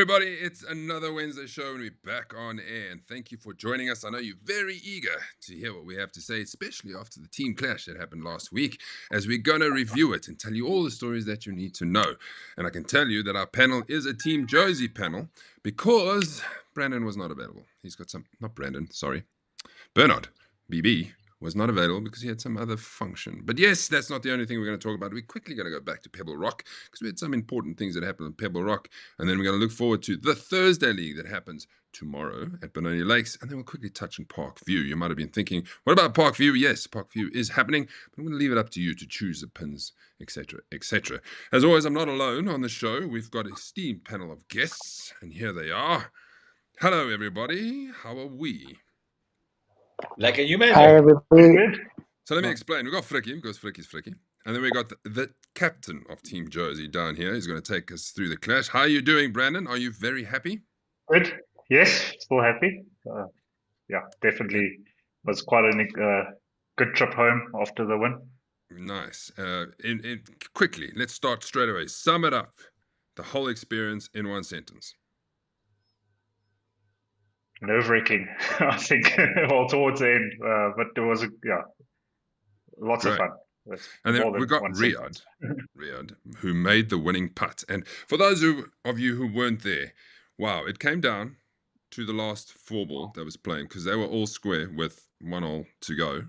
everybody, it's another Wednesday show and we're back on air. And thank you for joining us. I know you're very eager to hear what we have to say, especially after the team clash that happened last week, as we're going to review it and tell you all the stories that you need to know. And I can tell you that our panel is a Team Josie panel because Brandon was not available. He's got not Brandon, sorry. Bernard, BB, was not available because he had some other function. But yes, that's not the only thing we're going to talk about. We're quickly going to go back to Pebble Rock because we had some important things that happened on Pebble Rock. And then we're going to look forward to the Thursday League that happens tomorrow at Benoni Lakes. And then we'll quickly touch on Park View. You might have been thinking, what about Park View? Yes, Park View is happening. But I'm going to leave it up to you to choose the pins, etc., etc. As always, I'm not alone on the show. We've got an esteemed panel of guests. And here they are. Hello, everybody. How are we? Like a human. Hi, everybody. So let me explain. We've got Fricky, because Fricky's Fricky. And then we got the captain of Team Josie down here. He's going to take us through the clash. How are you doing, Brandon? Are you very happy? Good. Yes, still happy. Yeah, definitely was quite a good trip home after the win. Nice. Quickly, let's start straight away. Sum it up, the whole experience in one sentence. Nerve-wracking, I think, well, towards the end. But there was, lots of fun. And then we got Riyadh, who made the winning putt. And for those of you who weren't there, wow, it came down to the last 4-ball that was playing because they were all square with 1 hole to go.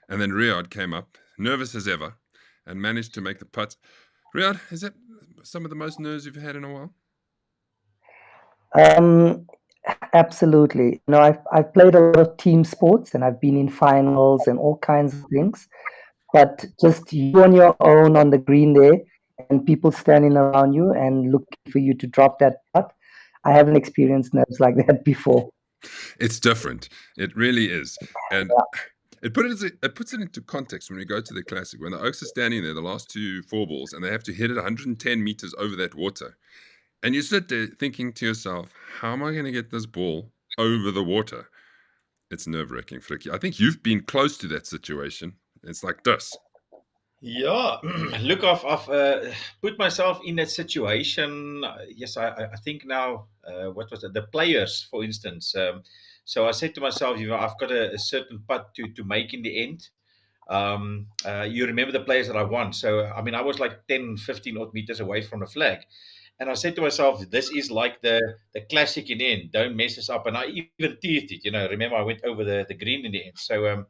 And then Riyadh came up, nervous as ever, and managed to make the putt. Riyadh, is that some of the most nerves you've had in a while? Absolutely. I've played a lot of team sports and I've been in finals and all kinds of things. But just you on your own on the green there and people standing around you and looking for you to drop that putt, I haven't experienced nerves like that before. It's different. It really is. And it puts it into context when we go to the Classic. When the Oaks are standing there, the last 2 4-balls, and they have to hit it 110 meters over that water. And you sit there thinking to yourself, how am I going to get this ball over the water? It's nerve-wracking, Fricky. I think you've been close to that situation. It's like this. Yeah, look, I've put myself in that situation. Yes, I think now, what was it? The players, for instance. So I said to myself, I've got a certain putt to make in the end. You remember the players that I won. So, I mean, I was like 10, 15 odd meters away from the flag. And I said to myself, this is like the classic in the end. Don't mess us up. And I even teased it. Remember I went over the green in the end. So,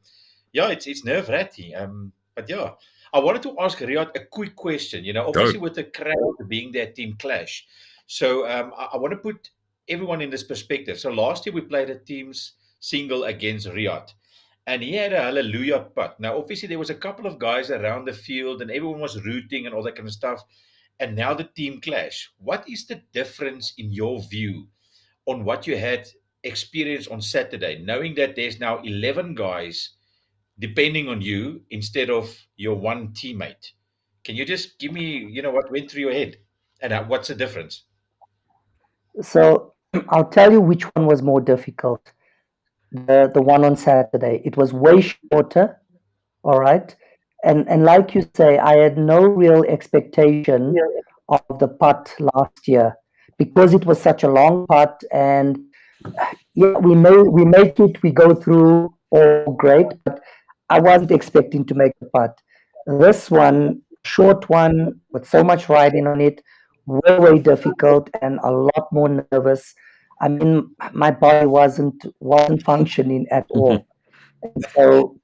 it's nerve-wracking. But yeah, I wanted to ask Riyadh a quick question. Obviously with the crowd being their team clash. So I want to put everyone in this perspective. So last year we played a team's single against Riyadh. And he had a hallelujah putt. Now, obviously, there was a couple of guys around the field and everyone was rooting and all that kind of stuff. And now the team clash. What is the difference in your view on what you had experienced on Saturday, knowing that there's now 11 guys depending on you instead of your one teammate? Can you just give me, what went through your head and what's the difference? So I'll tell you which one was more difficult. The one on Saturday. It was way shorter, all right? And like you say, I had no real expectation of the putt last year because it was such a long putt. And yeah, we make it, we go through all great, but I wasn't expecting to make the putt. This one, short one, with so much riding on it, way difficult and a lot more nervous. I mean, my body wasn't functioning at all. And so,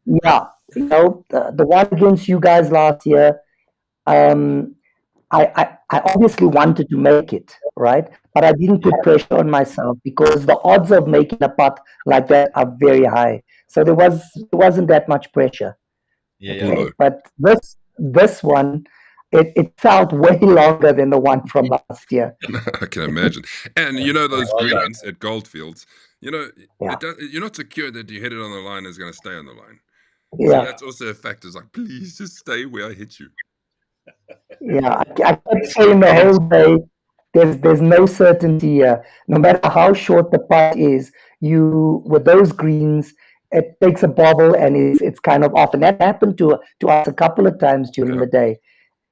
yeah, the one against you guys last year, I obviously wanted to make it, right? But I didn't put pressure on myself because the odds of making a putt like that are very high. So there wasn't that much pressure. Yeah. But this one, it felt way longer than the one from last year. I can imagine. And those greens at Goldfields, you're not secure that you hit it on the line is going to stay on the line. Yeah. So that's also a factor. It's like, please just stay where I hit you. Yeah, I kept saying the whole day, there's no certainty here. No matter how short the putt is, with those greens, it takes a bobble and it's kind of off. And that happened to us a couple of times during the day.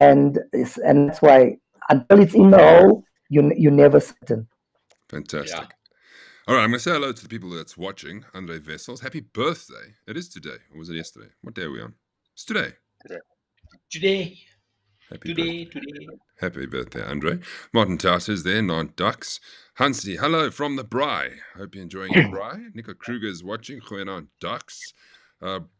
And that's why until it's in the hole, you're never certain. Fantastic. All right, I'm going to say hello to the people that's watching. Andre Vessels, happy birthday. It is today, or was it yesterday? What day are we on? It's today. Today. Happy birthday. Happy birthday, Andre. Martin Taus is there, Nant Ducks. Hansi, hello from the Braai. Hope you're enjoying your Braai. Nico Kruger is watching. Goeienaand, Ducks.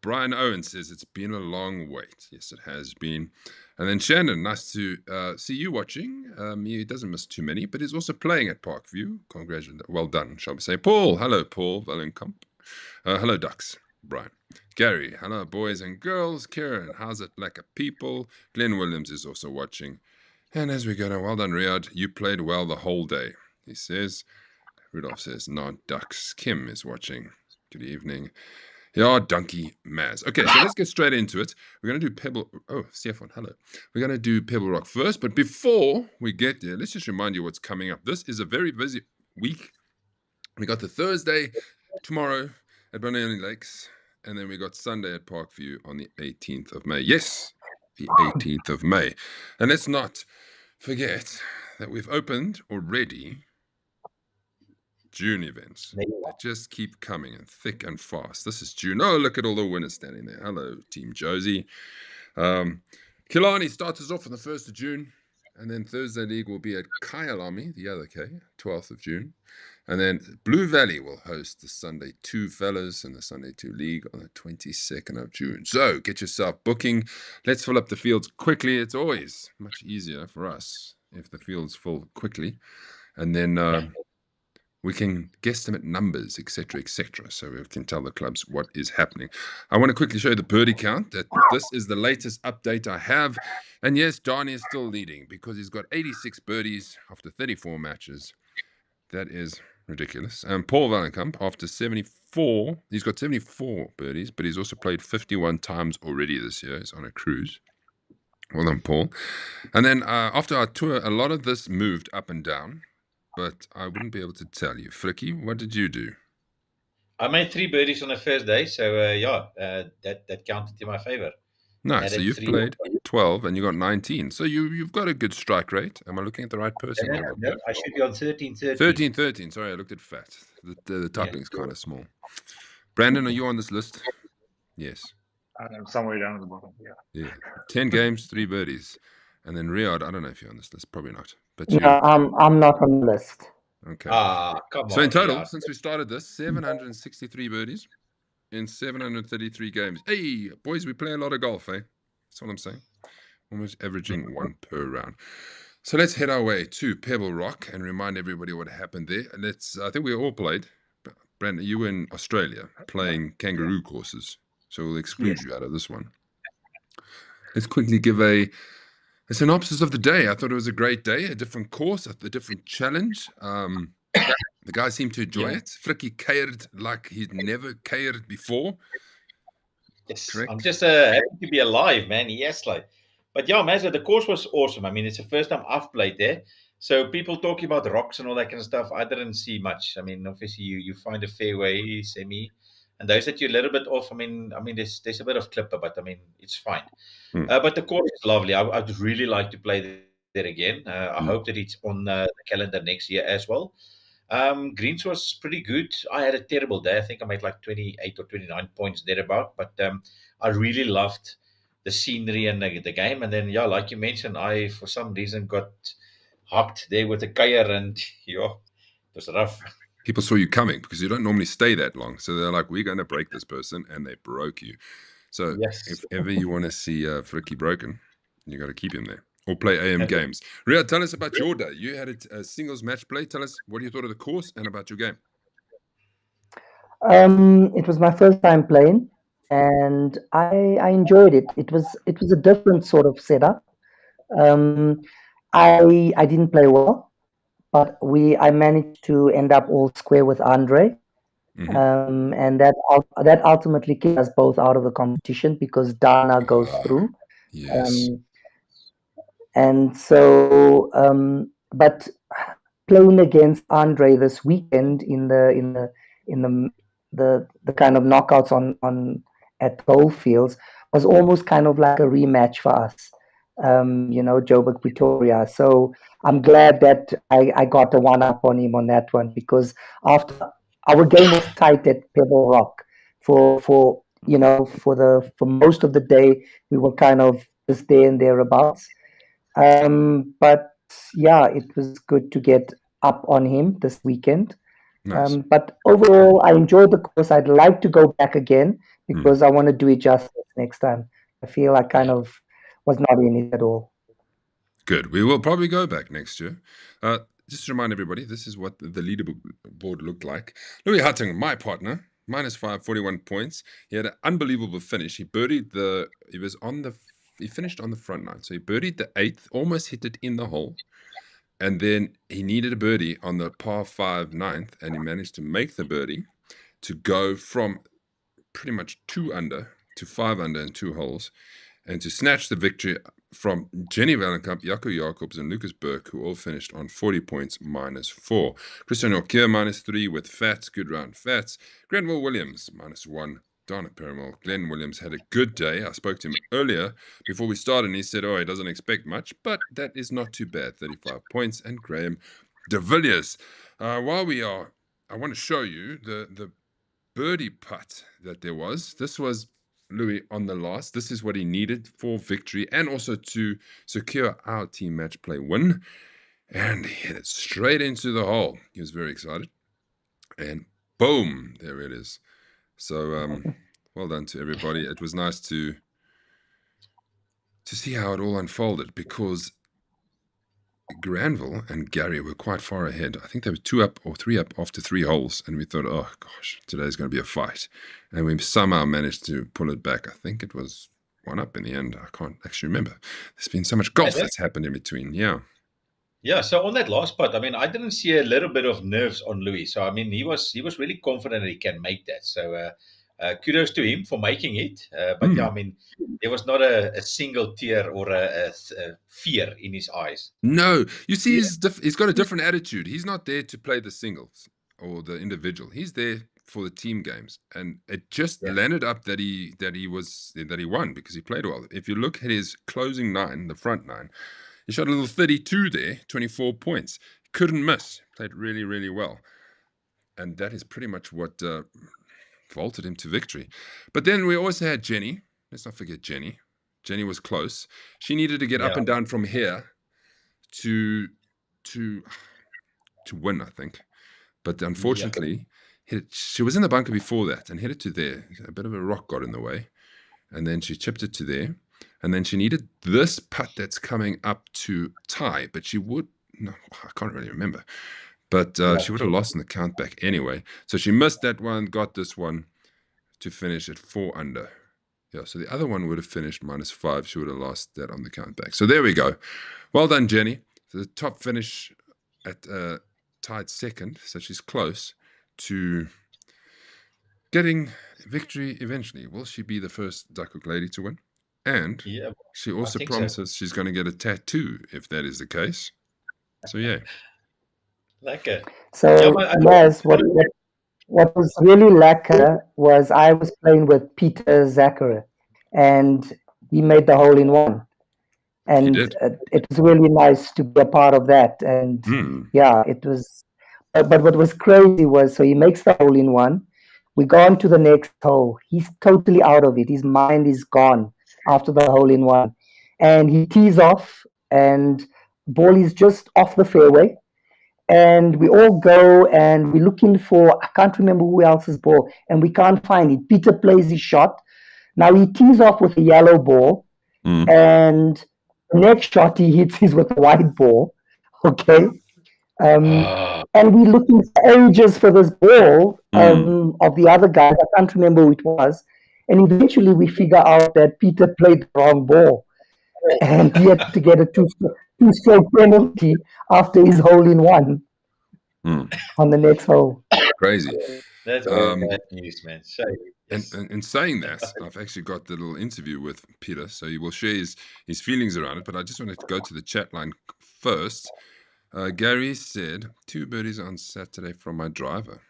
Brian Owen says it's been a long wait. Yes, it has been. And then Shannon, nice to see you watching. He doesn't miss too many, but he's also playing at Parkview. Congratulations. Well done, shall we say. Paul, hello, Paul Wallenkamp. Hello, Ducks. Brian. Gary, hello, boys and girls. Kieran, how's it like a people? Glenn Williams is also watching. And as we go now, well done, Riyadh. You played well the whole day, he says. Rudolph says, no, Ducks. Kim is watching. Good evening. Yeah, Donkey Maz. Okay, so let's get straight into it. We're going to do Pebble. Oh, Stefan, hello. We're going to do Pebble Rock first, but before we get there, let's just remind you what's coming up. This is a very busy week. We got the Thursday tomorrow at Benoni Lakes, and then we got Sunday at Parkview on the 18th of May. Yes, the 18th of May. And let's not forget that we've opened already June events. They just keep coming in thick and fast. This is June. Oh, look at all the winners standing there. Hello, Team Josie. Killarney starts us off on the 1st of June. And then Thursday League will be at Kyalami, the other K, 12th of June. And then Blue Valley will host the Sunday 2 Fellows and the Sunday 2 League on the 22nd of June. So get yourself booking. Let's fill up the fields quickly. It's always much easier for us if the fields fill quickly. And then we can guesstimate numbers, etc., etc., so we can tell the clubs what is happening. I want to quickly show you the birdie count. That this is the latest update I have. And yes, Donnie is still leading because he's got 86 birdies after 34 matches. That is ridiculous. Paul Wallenkamp, after 74, he's got 74 birdies, but he's also played 51 times already this year. He's on a cruise. Well done, Paul. And then after our tour, a lot of this moved up and down. But I wouldn't be able to tell you. Fricky, what did you do? I made 3 birdies on the first day, so that counted in my favor. Nice. So you've played 12 and you got 19. So you've got a good strike rate. Am I looking at the right person? No, I should be on 13. 13. Sorry, I looked at fat. The typing's kind of small. Brandon, are you on this list? Yes. I'm somewhere down at the bottom. Yeah. 10 games, 3 birdies. And then Riyadh, I don't know if you're on this list. Probably not. But no, I'm not on the list. Okay. Come on. So in total, since we started this, 763 birdies in 733 games. Hey, boys, we play a lot of golf, eh? That's what I'm saying. Almost averaging 1 per round. So let's head our way to Pebble Rock and remind everybody what happened there. And I think we all played. Brandon, you were in Australia playing kangaroo courses. So we'll exclude you out of this one. Let's quickly give a synopsis of the day. I thought it was a great day, a different course, a different challenge. The guys seemed to enjoy it. Fricky cared like he'd never cared before. Yes, correct? I'm just happy to be alive, man. Yes, but yeah, man, the course was awesome. I mean, it's the first time I've played there. So people talking about rocks and all that kind of stuff, I didn't see much. I mean, obviously you find a fairway, semi, and those that you're a little bit off. I mean, there's a bit of clipper, but I mean, it's fine. But the course is lovely. I'd really like to play there again. I hope that it's on the calendar next year as well. Greens was pretty good. I had a terrible day. I think I made like 28 or 29 points thereabout. But I really loved the scenery and the game. And then, yeah, like you mentioned, I, for some reason, got hooked there with a kuier and, yeah, it was rough. People saw you coming because you don't normally stay that long. So they're like, we're going to break this person. And they broke you. So if ever you want to see Fricky broken, you got to keep him there. Or play AM games. Riyadh, tell us about your day. You had a singles match play. Tell us what you thought of the course and about your game. It was my first time playing, and I enjoyed it. It was a different sort of setup. I didn't play well, but I managed to end up all square with Andre. Mm-hmm. And that ultimately kicked us both out of the competition because Dana goes through. Yes. And so, but playing against Andre this weekend in the kind of knockouts on at Goldfields was almost kind of like a rematch for us. Joburg Pretoria. So I'm glad that I got a one up on him on that one, because after our game was tight at Pebble Rock for most of the day, we were kind of just there and thereabouts. But yeah, it was good to get up on him this weekend. Nice. But overall, I enjoyed the course. I'd like to go back again because I want to do it justice next time. I feel I kind of was not in it at all. Good. We will probably go back next year. Just to remind everybody, this is what the leaderboard looked like. Louis Hutting, my partner, -5, 41 points. He had an unbelievable finish. He finished on the front nine. So he birdied the 8th, almost hit it in the hole. And then he needed a birdie on the par 5 9th, and he managed to make the birdie to go from pretty much 2 under to 5 under in 2 holes, and to snatch the victory from Jenny Valenkamp, Jaco Jacobs, and Lucas Burke, who all finished on 40 points, -4. Christian O'Keefe, -3 with Fats, good round Fats. Grenville Williams, -1. Donna Perimal. Glenn Williams had a good day. I spoke to him earlier before we started, and he said, he doesn't expect much, but that is not too bad, 35 points. And Graham de Villiers. I want to show you the birdie putt that there was. This was Louis on the last. This is what he needed for victory and also to secure our team match play win. And he hit it straight into the hole. He was very excited. And boom, there it is. So well done to everybody. It was nice to see how it all unfolded, because Granville and Gary were quite far ahead. I think they were 2 up or 3 up after 3 holes, and we thought, oh gosh, today's going to be a fight. And we somehow managed to pull it back. I think it was 1 up in the end. I can't actually remember. There's been so much golf that's happened in between. Yeah, so on that last part, I didn't see a little bit of nerves on Louis. So he was really confident that he can make that. So kudos to him for making it. But there was not a single tear or a fear in his eyes. No, you see, he's got a different attitude. He's not there to play the singles or the individual. He's there for the team games, and it just landed up that he won because he played well. If you look at his closing 9, the front 9, he shot a little 32 there, 24 points. Couldn't miss. Played really, really well, and that is pretty much what vaulted him to victory. But then we also had Jenny. Let's not forget Jenny. Jenny was close. She needed to get up and down from here to win, I think. But unfortunately, she was in the bunker before that and hit it to there. A bit of a rock got in the way. And then she chipped it to there. And then she needed this putt that's coming up to tie. But I can't really remember. But she would have lost in the count back anyway. So she missed that one, got this one to finish at 4 under. Yeah, so the other one would have finished -5. She would have lost that on the count back. So there we go. Well done, Jenny. The top finish at tied 2nd, so she's close to getting victory eventually. Will she be the first Duckhook lady to win? And she also promises she's going to get a tattoo if that is the case. So yeah. Lekker. So yes, what was really lekker was I was playing with Peter Zachary, and he made the hole in one. And it was really nice to be a part of that. And yeah, it was. But what was crazy was, so he makes the hole in one. We go on to the next hole. He's totally out of it. His mind is gone after the hole in one. And he tees off, and ball is just off the fairway. And we all go and we're looking for, I can't remember who else's ball, and we can't find it. Peter plays his shot. Now he tees off with a yellow ball, and the next shot he hits is with a white ball. Okay. And we're looking for ages for this ball of the other guy. I can't remember who it was. And eventually we figure out that Peter played the wrong ball, and he had to get a two-stroke penalty after his hole in one on the next hole. Crazy. That's bad news, man. So, and saying that, I've actually got the little interview with Peter, so he will share his feelings around it. But I just wanted to go to the chat line first. Gary said, 2 birdies on Saturday from my driver.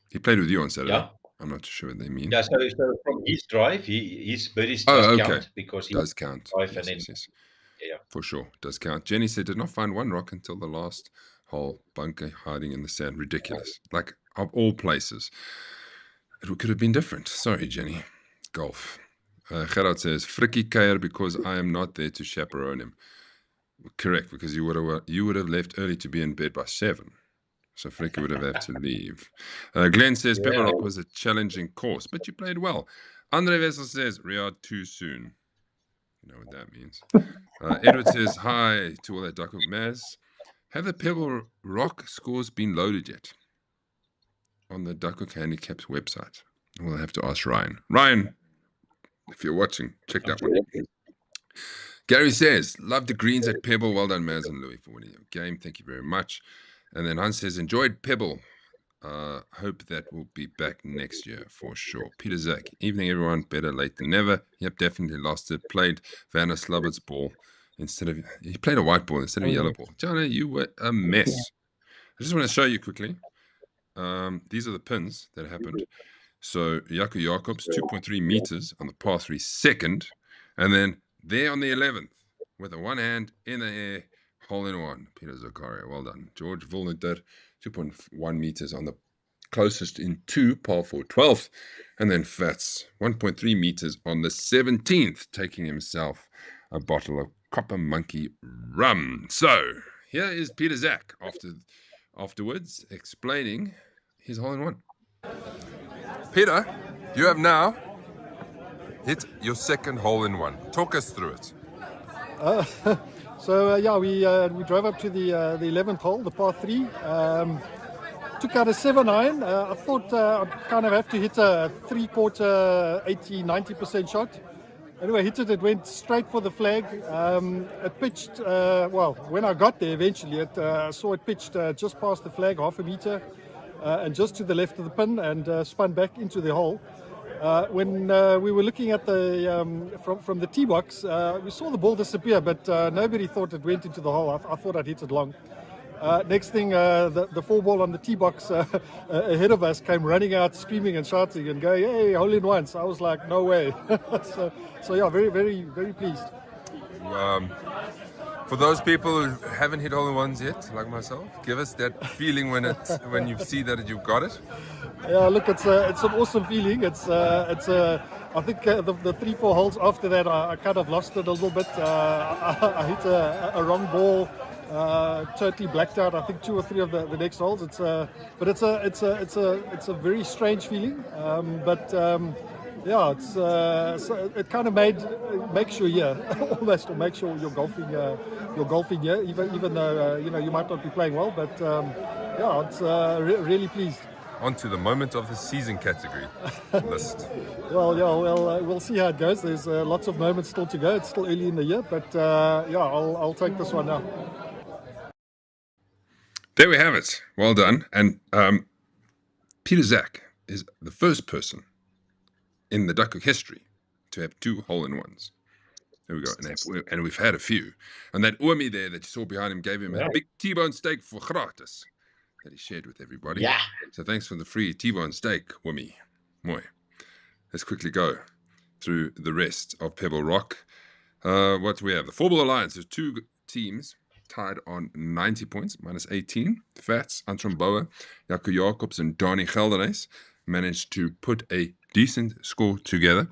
He played with you on Saturday. I'm not too sure what they mean. Yeah, so from his drive, his birdies Oh, does okay. count because he Does count. drive Yes, and then yes, yes. yeah. For sure. Does count. Jenny said, did not find one rock until the last hole, bunker hiding in the sand. Ridiculous. Like, of all places. It could have been different. Sorry, Jenny. Golf. Gerard says, Frikkie Keir because I am not there to chaperone him. Correct, because you would have left early to be in bed by 7. So Frikkie would have had to leave. Glenn says, Pebble Rock was a challenging course, but you played well. Andre Vessel says, Riyadh too soon. You know what that means. Edward says, hi to all that Duckhook Maz. Have the Pebble Rock scores been loaded yet? On the Duckhook Handicaps website. We'll have to ask Ryan. Ryan, if you're watching, check that one. Gary says, love the greens at Pebble. Well done, Maz and Louis, for winning your game. Thank you very much. And then Hans says, enjoyed Pebble. Hope that will be back next year for sure. Peter Zach, evening everyone. Better late than never. Yep, definitely lost it. Played Vanna Slubbert's ball instead of, he played a white ball instead of a yellow ball. Jana, you were a mess. I just want to show you quickly. These are the pins that happened. So Jaco Jacobs, 2.3 meters on the par 3 second. And then there on the 11th, with a one hand in the air, hole in one. Peter Zakaria, well done. George Vulniter, 2.1 meters on the closest in 2, par 4 12th. And then Fats, 1.3 meters on the 17th, taking himself a bottle of Copper Monkey rum. So here is Peter Zach afterwards explaining his hole in one. Peter, you have now hit your second hole in one. Talk us through it. We drove up to the 11th hole, the par 3. Took out a 7-iron. I thought I'd kind of have to hit a 3/4, 80, 90% shot. Anyway, hit it. It went straight for the flag. It pitched, when I got there eventually, I saw it pitched just past the flag, half a meter, and just to the left of the pin, and spun back into the hole. When we were looking at the from the tee box, we saw the ball disappear, but nobody thought it went into the hole. I thought I'd hit it long. Next thing, the 4-ball on the tee box ahead of us came running out, screaming and shouting and going, "Hey, hole in one!" So I was like, "No way!" so yeah, very, very, very pleased. For those people who haven't hit hole in ones yet, like myself, give us that feeling when you see that you've got it. Yeah, look, it's an awesome feeling. I think the 3-4 holes after that, I kind of lost it a little bit. I hit a wrong ball, totally blacked out. I think 2 or 3 of the next holes. It's a very strange feeling. It kind of makes you almost, or makes sure you're golfing here, even though you might not be playing well. But it's really pleased. On to the moment of the season category list. We'll see how it goes. There's lots of moments still to go. It's still early in the year, but I'll take this one now. There we have it. Well done. And Peter Zach is the first person in the Duckhook history to have 2 hole-in-ones. There we go. And we've had a few. And that Omi there that you saw behind him gave him a big T-bone steak for gratis that he shared with everybody. Yeah. So thanks for the free T-bone steak, Omi. Mooi. Let's quickly go through the rest of Pebble Rock. What do we have? The 4-Ball Alliance. There's 2 teams tied on 90 points, minus 18. Fats, Antron Bouwer, Jaco Jacobs, and Donnie Gelderhuis managed to put a decent score together.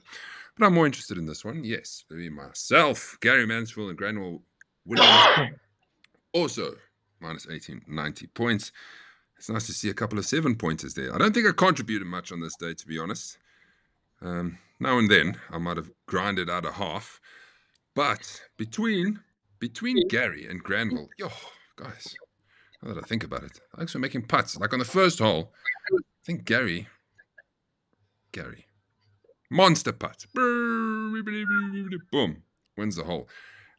But I'm more interested in this one. Yes, maybe myself, Gary Mansfield, and Granwell Williams. Also, minus 18, 90 points. It's nice to see a couple of 7-pointers there. I don't think I contributed much on this day, to be honest. Now and then, I might have grinded out a half. But between Gary and Granville, guys, now that I think about it, I actually making putts. Like on the first hole, I think Gary, monster putt. Boom, wins the hole.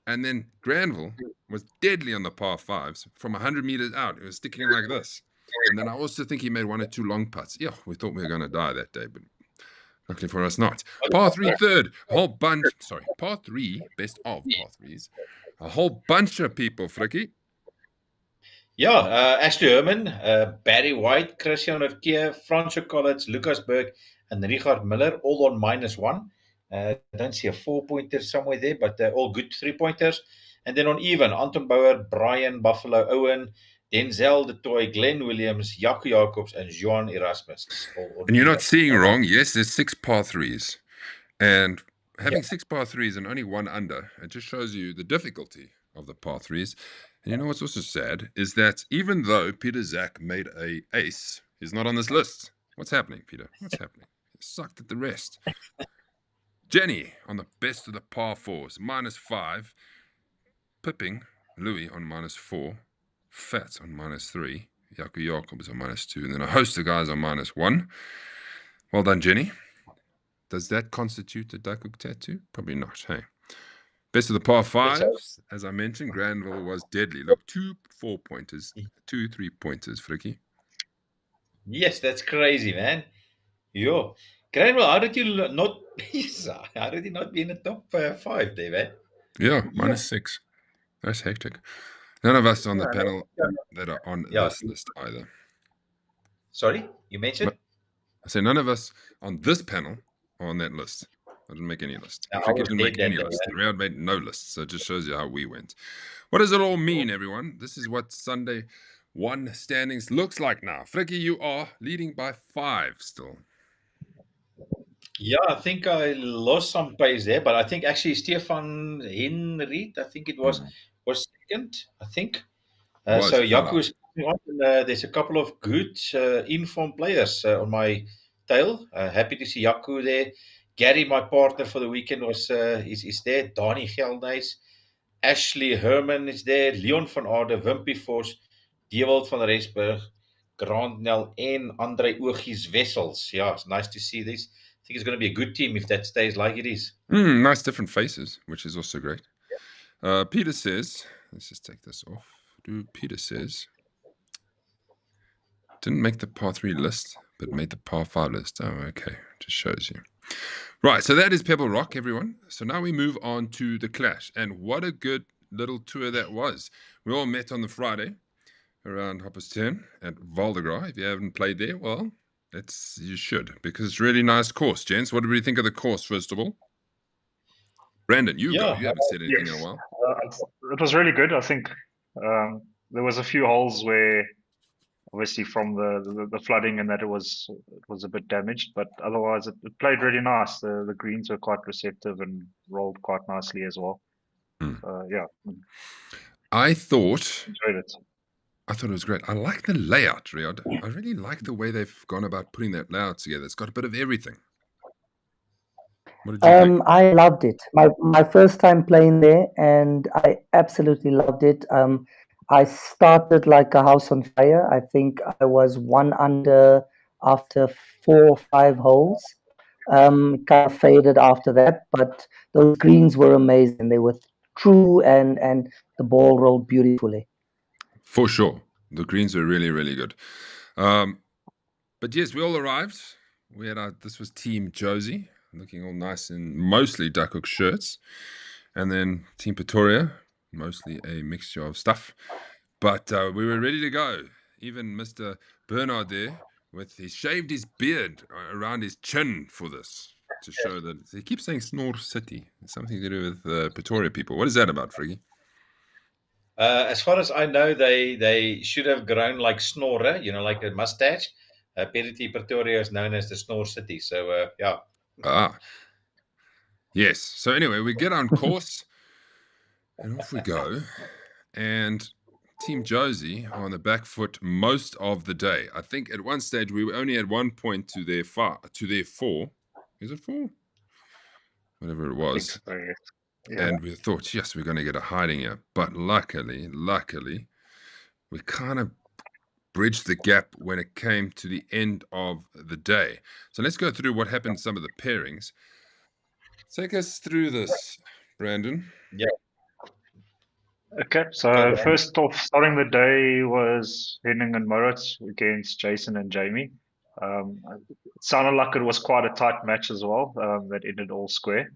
And then Granville was deadly on the par 5s from 100 meters out. It was sticking like this. And then I also think he made 1 or 2 long putts. Yeah, we thought we were going to die that day, but luckily for us not. Par 3 third, par 3, best of par 3s. A whole bunch of people, Frikkie. Yeah, Ashley Herman, Barry White, Christian Verkeer, Franco Collins, Lucas Berg, and Richard Miller, all on -1. I don't see a 4-pointer somewhere there, but all good 3-pointers. And then on even, Anton Bauer, Brian Buffalo Owen, Denzel De Toy, Glenn Williams, Jaco Jacobs, and Johan Erasmus. All on And you're even. not seeing wrong. Yes, there's 6 par threes. And having 6 par threes and only 1 under, it just shows you the difficulty of the par threes. And you know what's also sad is that even though Peter Zach made a ace, he's not on this list. What's happening, Peter? What's happening? He sucked at the rest. Jenny on the best of the par fours, -5. Pipping Louis on -4. Fats on -3. Jaco Jacobs on -2. And then a host of guys on -1. Well done, Jenny. Does that constitute a Duckhook tattoo? Probably not, hey? Best of the par fives, as I mentioned, Granville was deadly. Look, 2 4-pointers, 2 3-pointers, Fricky. Yes, that's crazy, man. Yo, Granville, how did you not? How did you not be in the top 5 there, man? Yeah, -6. That's hectic. None of us on the panel that are on this list either. Sorry, you mentioned? I say none of us on this panel are on that list. I didn't make any list. I Fricky was didn't dead make that any day, list. man. Riyadh made no list. So it just shows you how we went. What does it all mean, everyone? This is what Sunday 1 standings looks like now. Fricky, you are leading by 5 still. Yeah, I think I lost some pace there, but I think actually Stefan Henriet, I think it was second, I think. So Jaco is coming on, and there's a couple of good informed players on my tail. Happy to see Jaco there. Gary, my partner for the weekend, was is there. Donnie Gelnys, Ashley Herman is there. Leon van Aarde, Wimpy Vos, Dewald van Rensburg, Grant Nel, and Andre Ogies Wessels. Yeah, it's nice to see this. I think it's going to be a good team if that stays like it is. Nice different faces, which is also great. Peter says, let's just take this off. Peter says, didn't make the par 3 list, but made the par 5 list. Oh, okay. Just shows you. Right, so that is Pebble Rock, everyone. So now we move on to the Clash. And what a good little tour that was. We all met on the Friday around 10:30 at Val-de-Grâce. If you haven't played there, well, you should, because it's a really nice course, gents. What did we think of the course, first of all? Brandon, you go. You haven't said anything in a while. It was really good. I think there was a few holes where, obviously, from the flooding and that it was a bit damaged, but otherwise it played really nice. The greens were quite receptive and rolled quite nicely as well. Yeah, I thought enjoyed it. I thought it was great. I like the layout, Riyadh. I really like the way they've gone about putting that layout together. It's got a bit of everything. What did you think? I loved it. My first time playing there, and I absolutely loved it. I started like a house on fire. I think I was 1 under after 4 or 5 holes. Kind of faded after that, but those greens were amazing. They were true, and the ball rolled beautifully. For sure. The greens were really, really good. But yes, we all arrived. We had this was Team Josie, looking all nice in mostly Duckhook shirts. And then Team Pretoria, mostly a mixture of stuff. But we were ready to go. Even Mr. Bernard there, he shaved his beard around his chin for this, to show that he keeps saying Snore City. It's something to do with Pretoria people. What is that about, Friggy? As far as I know, they should have grown like Snorre, like a mustache. Apparently, Pretoria is known as the Snore City. So, yeah. Yes. So anyway, we get on course, and off we go. And Team Josie are on the back foot most of the day. I think at one stage we only had 1 point to their 4. Is it 4? Whatever it was. So, yes. Yeah. And we thought, yes, we're going to get a hiding here. But luckily, we kind of bridged the gap when it came to the end of the day. So let's go through what happened, some of the pairings. Take us through this, Brandon. Yeah. Okay, so first off, starting the day was Henning and Moritz against Jason and Jamie. It sounded like it was quite a tight match as well. That ended all square.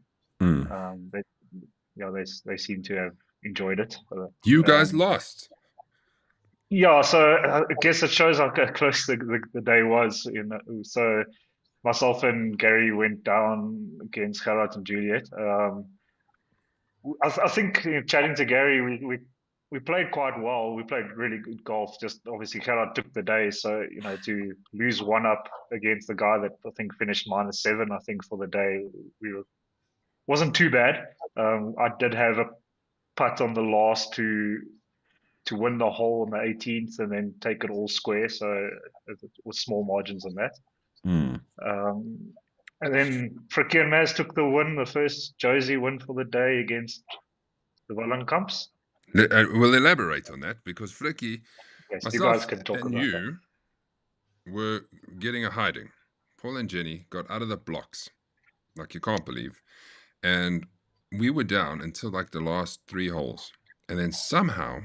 They seem to have enjoyed it. You guys lost. Yeah, so I guess it shows how close the day was. So myself and Gary went down against Gerard and Juliet. I think chatting to Gary, we played quite well. We played really good golf. Just obviously, Gerard took the day, so to lose one up against the guy that I think finished -7, I think for the day, wasn't too bad. I did have a putt on the last to win the hole on the 18th and then take it all square. So it was small margins on that. And then Frikkie and Maz took the win, the first Josie win for the day against the Wallenkamps. We'll elaborate on that because Frikkie, Yes, myself, you guys can talk and about you were getting a hiding. Paul and Jenny got out of the blocks like you can't believe. And we were down until like the last 3 holes. And then somehow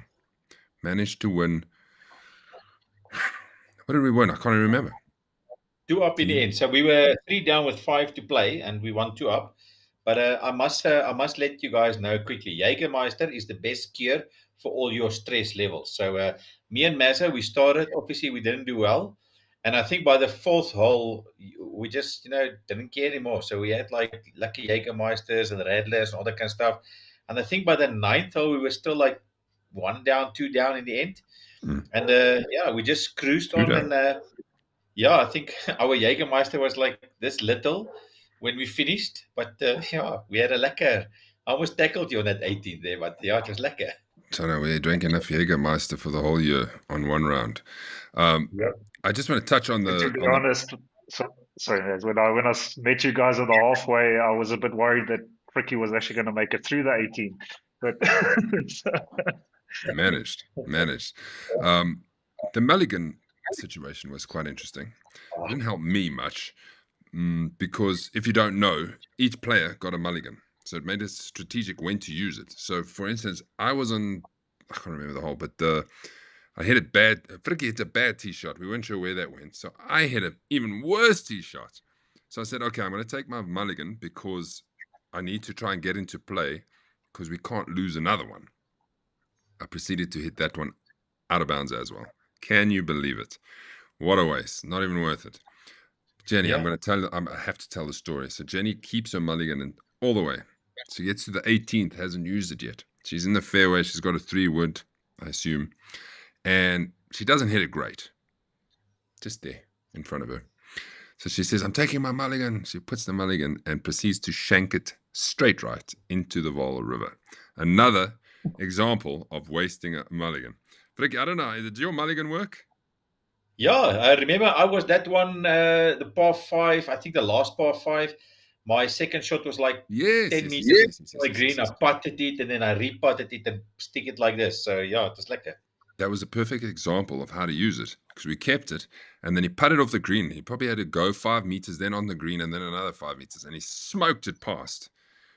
managed to win. What did we win? I can't even remember. 2 up in the end. So we were 3 down with 5 to play, and we won 2 up. But I must let you guys know quickly. Jägermeister is the best cure for all your stress levels. So me and Mazza, we started. Obviously, we didn't do well, and I think by the 4th hole, we just didn't care anymore. So we had like lucky Jägermeisters and Radlers and all that kind of stuff. And I think by the 9th hole, we were still like 1 down, 2 down in the end. And we just cruised on and. I think our Jägermeister was like this little when we finished, but we had a lekker. I almost tackled you on that 18th there, but it was lekker. So no, we drank enough Jägermeister for the whole year on one round. I just want to touch on the. To be honest, sorry, when I met you guys at the halfway, I was a bit worried that Frikkie was actually going to make it through the 18, but managed. The Mulligan situation was quite interesting. It didn't help me much because if you don't know, each player got a mulligan, so it made it strategic when to use it. So for instance, I can't remember the hole, but I hit it bad. Frikkie hit a bad tee shot. We weren't sure where that went, so I hit an even worse tee shot. So I said, okay, I'm going to take my mulligan because I need to try and get into play because we can't lose another one. I proceeded to hit that one out of bounds as well. Can you believe it? What a waste. Not even worth it. Jenny, I have to tell the story. So Jenny keeps her mulligan all the way. She gets to the 18th, hasn't used it yet. She's in the fairway. She's got a 3-wood, I assume. And she doesn't hit it great. Just there in front of her. So she says, I'm taking my mulligan. She puts the mulligan and proceeds to shank it straight right into the Vaal River. Another example of wasting a mulligan. Frikkie, I don't know. Did your mulligan work? Yeah, I remember I was that one, the par 5, I think the last par 5. My second shot was like 10 meters from the green. I putted it and then I reputted it and stick it like this. So yeah, it was lekker. That was a perfect example of how to use it because we kept it and then he putted off the green. He probably had to go 5 meters, then on the green and then another 5 meters and he smoked it past.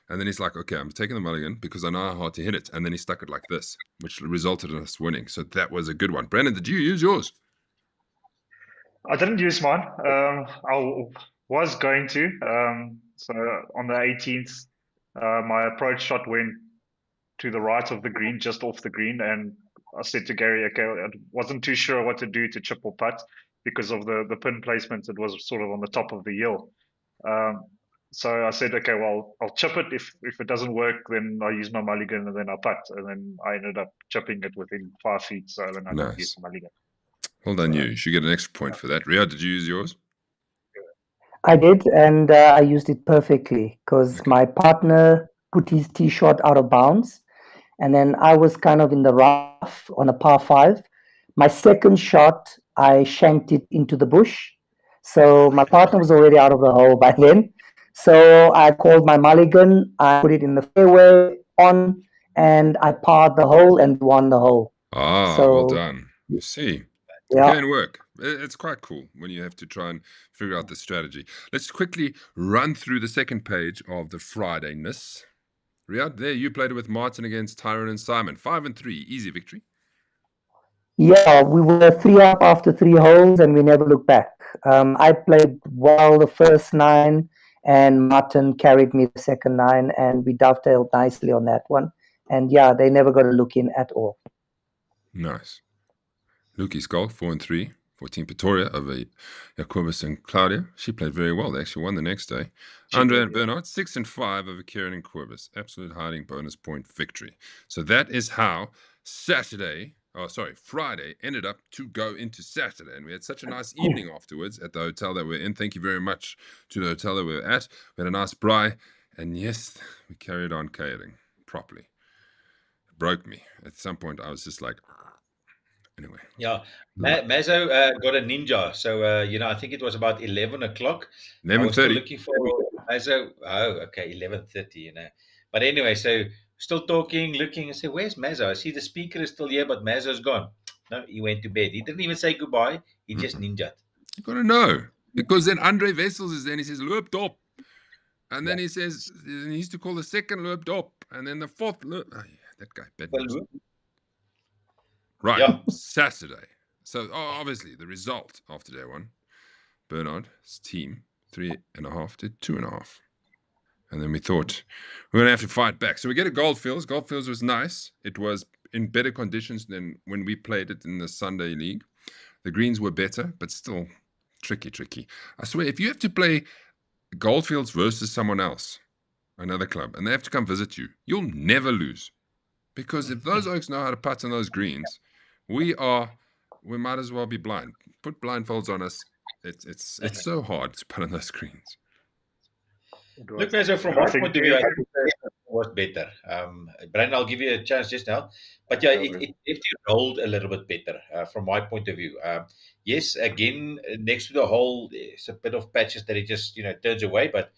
And then he's like, okay, I'm taking the mulligan because I know how hard to hit it. And then he stuck it like this, which resulted in us winning. So that was a good one. Brandon, did you use yours? I didn't use mine. I was going to. So on the 18th, my approach shot went to the right of the green, just off the green. And I said to Gary, okay, I wasn't too sure what to do to chip or putt because of the pin placement. It was sort of on the top of the hill. So I said, okay, well, I'll chip it. If it doesn't work, then I'll use my mulligan and then I'll putt. And then I ended up chipping it within 5 feet. So then I didn't use the mulligan. Well done, you. You should get an extra point for that. Ria, did you use yours? I did, and I used it perfectly because my partner put his tee shot out of bounds. And then I was kind of in the rough on a par 5. My second shot, I shanked it into the bush. So my partner was already out of the hole by then. So I called my mulligan, I put it in the fairway on, and I parred the hole and won the hole. Well done. You see, it can work. It's quite cool when you have to try and figure out the strategy. Let's quickly run through the second page of the Friday-ness. Riyadh, there you played it with Martin against Tyrone and Simon. 5 and 3, easy victory. Yeah, we were 3 up after 3 holes and we never looked back. I played well the first 9 and Martin carried me the second 9 and we dovetailed nicely on that one. And yeah, they never got a look in at all. Nice. Lukey's golf, 4-3 for Team Pretoria over Jacobus and Claudia. She played very well. They actually won the next day. Andre and Bernard, 6-5 over Kieran and Corbus. Absolute hiding bonus point victory. So that is how Friday ended up to go into Saturday. And we had such a nice evening afterwards at the hotel that we're in. Thank you very much to the hotel that we were at. We had a nice braai. And yes, we carried on caring properly. It broke me. At some point, I was just like, anyway. Yeah, Mazo got a ninja. So, I think it was about 11 o'clock. I was still 11:30. looking for Mazo. Oh, okay, 11:30, But anyway, so still talking, looking, and say, where's Mazo? I see the speaker is still here, but Mazo's gone. No, he went to bed. He didn't even say goodbye. He just ninja'd. You got to know. Because then Andre Wessels is there and he says, loop top. And then he says, he needs to call the second loop top. And then the fourth loop. Oh, yeah, that guy. Bad news. Right. Yeah. Saturday. So obviously the result after day one, Bernard's team 3.5 to 2.5. And then we thought we're going to have to fight back. So we get a Goldfields. Goldfields was nice. It was in better conditions than when we played it in the Sunday League. The greens were better, but still tricky. I swear, if you have to play Goldfields versus someone else, another club, and they have to come visit you, you'll never lose. Because if those oaks know how to putt on those greens, we might as well be blind. Put blindfolds on us. It's so hard to put on those greens. Look, Mazo, from my point of view, I think it was better. Brandon, I'll give you a chance just now. But yeah, it definitely rolled a little bit better from my point of view. Yes, again, next to the hole, there's a bit of patches that it just, turns away. But,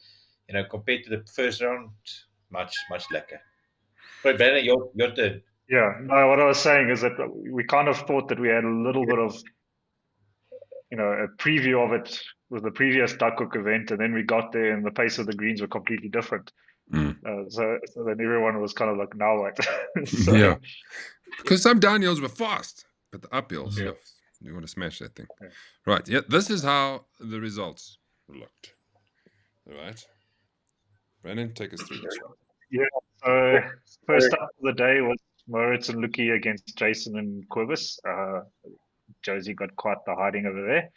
compared to the first round, much lacquer. Right, Brandon, your turn. Yeah, no, what I was saying is that we kind of thought that we had a little bit of, a preview of it with the previous Duckhook event, and then we got there and the pace of the greens were completely different. So then everyone was kind of like, now what? So, yeah. Because some downhills were fast, but the uphills, you want to smash that thing. Yeah. Right, yeah, this is how the results looked. All right. Brandon, take us through this one. Yeah, so first up of the day was Moritz and Luki against Jason and Quibus. Josie got quite the hiding over there.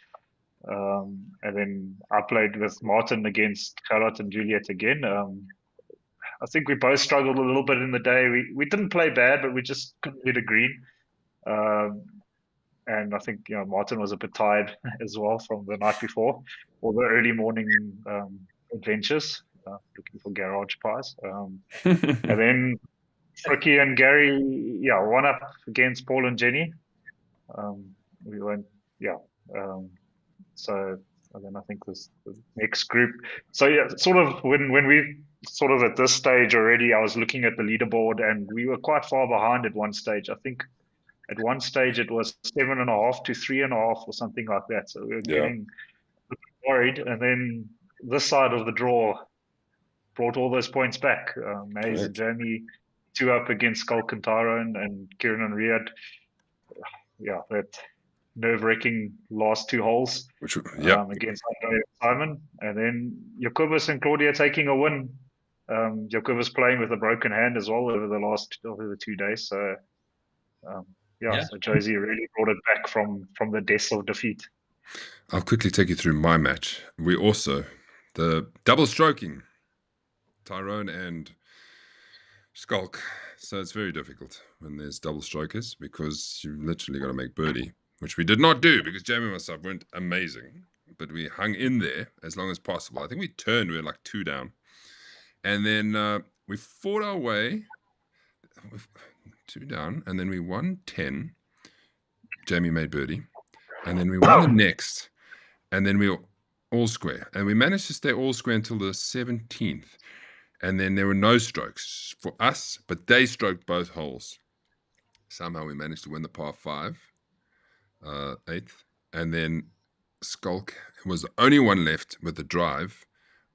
And then I played with Martin against Charlotte and Juliet again. I think we both struggled a little bit in the day. We didn't play bad, but we just couldn't hit a green. And I think Martin was a bit tired as well from the night before, all the early morning adventures, looking for garage pies. And then Ricky and Gary, one up against Paul and Jenny. We went, so and then I think this the next group. So yeah, sort of when we sort of at this stage already, I was looking at the leaderboard and we were quite far behind at one stage. I think at one stage it was 7.5 to 3.5 or something like that. So we were getting worried. And then this side of the draw brought all those points back. Maze and Jamie 2 up against Skulk and Tyrone, and Kieran and Riyadh. Yeah, that nerve-wracking last 2 holes against Andre and Simon. And then Jacobus and Claudia taking a win. Jacobus playing with a broken hand as well over the 2 days. So, so Josie really brought it back from the deaths of defeat. I'll quickly take you through my match. We also, the double stroking, Tyrone and Skulk. So it's very difficult when there's double strokers because you've literally got to make birdie, which we did not do because Jamie and myself weren't amazing, but we hung in there as long as possible. I think we turned, we were like 2 down. And then we fought our way, 2 down, and then we won 10. Jamie made birdie. And then we won the next, and then we were all square. And we managed to stay all square until the 17th. And then there were no strokes for us, but they stroked both holes. Somehow we managed to win the par 5, 8th. And then Skulk was the only one left with the drive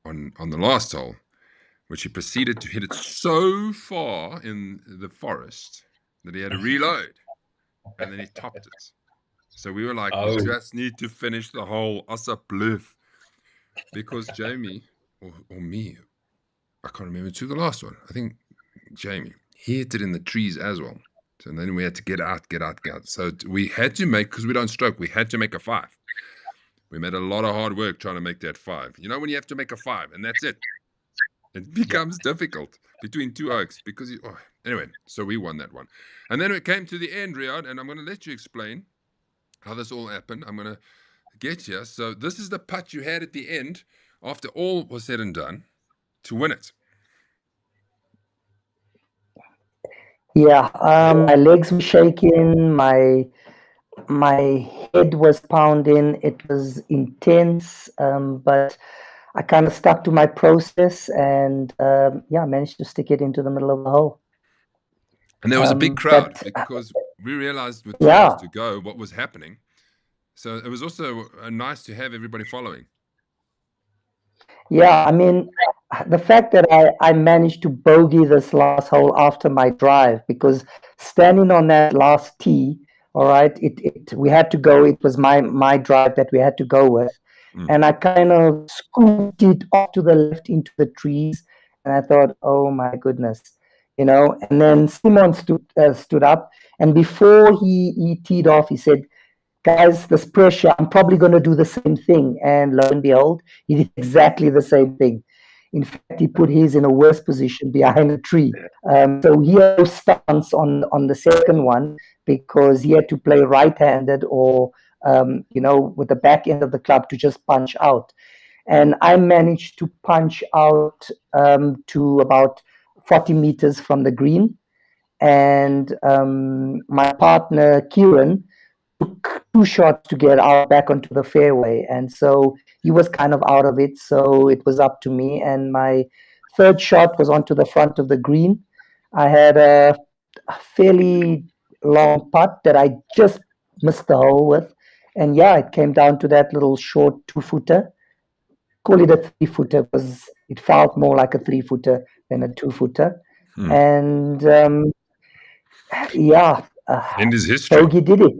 on the last hole, which he proceeded to hit it so far in the forest that he had to reload. And then he topped it. So we were like, we just need to finish the hole as a bluff. Because Jamie, or me, I can't remember to the last one. I think Jamie, he hit it in the trees as well. And then we had to get out. So we had to make, because we don't stroke, we had to make a 5. We made a lot of hard work trying to make that 5. You know, when you have to make a 5 and that's it, it becomes difficult between 2 oaks because anyway, so we won that one. And then it came to the end, Riyadh, and I'm going to let you explain how this all happened. I'm going to get you. So this is the putt you had at the end after all was said and done to win it. Yeah, my legs were shaking, my head was pounding. It was intense, but I kind of stuck to my process and managed to stick it into the middle of the hole. And there was a big crowd because we realized with 2 hours to go what was happening. So it was also nice to have everybody following. Yeah, I mean, the fact that I managed to bogey this last hole after my drive, because standing on that last tee, all right, we had to go. It was my drive that we had to go with, and I kind of scooped it off to the left into the trees, and I thought, oh my goodness, you know. And then Simon stood up, and before he teed off, he said, guys, this pressure, I'm probably going to do the same thing. And lo and behold, he did exactly the same thing. In fact, he put his in a worse position behind a tree. So he had no stance on the second one because he had to play right-handed or, with the back end of the club to just punch out. And I managed to punch out to about 40 meters from the green. And my partner, Kieran, took 2 shots to get out back onto the fairway, and so he was kind of out of it, so it was up to me. And my 3rd shot was onto the front of the green. I had a fairly long putt that I just missed the hole with, and it came down to that little short 2-footer. Call it a 3-footer because it felt more like a 3-footer than a 2-footer. And end is history. Bogey did it.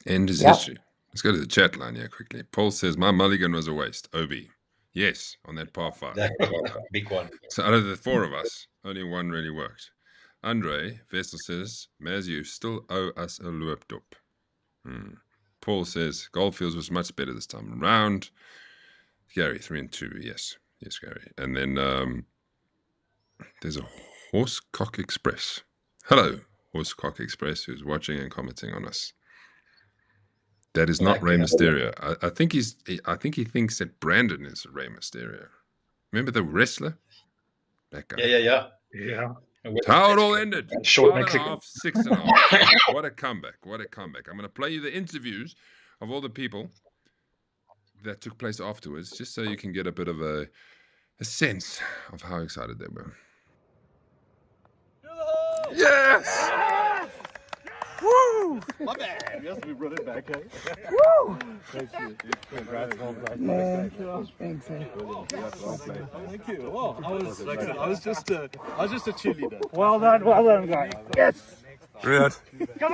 End is history. Let's go to the chat line here quickly. Paul says, my mulligan was a waste. OB. Yes, on that par 5. Big one. So out of the 4 of us, only one really worked. Andre Vessel says, Maz, you still owe us a loopdop. Paul says, Goldfields was much better this time around. Gary, 3 and 2. Yes, Gary. And then there's a Horsecock Express. Hello, Horsecock Express, who's watching and commenting on us. That is not Rey Mysterio. I think he thinks that Brandon is Rey Mysterio. Remember the wrestler? That guy. Yeah. How it all ended. Short 5.5, 6.5. What a comeback. I'm going to play you the interviews of all the people that took place afterwards, just so you can get a bit of a sense of how excited they were. Yes! Woo! My bad. Yes, we brought it back, hey? Woo! Thank you. Congrats, man. Thanks, man. Thank you. Well, I was just a cheerleader. Well done, guys. Yes! Riyadh,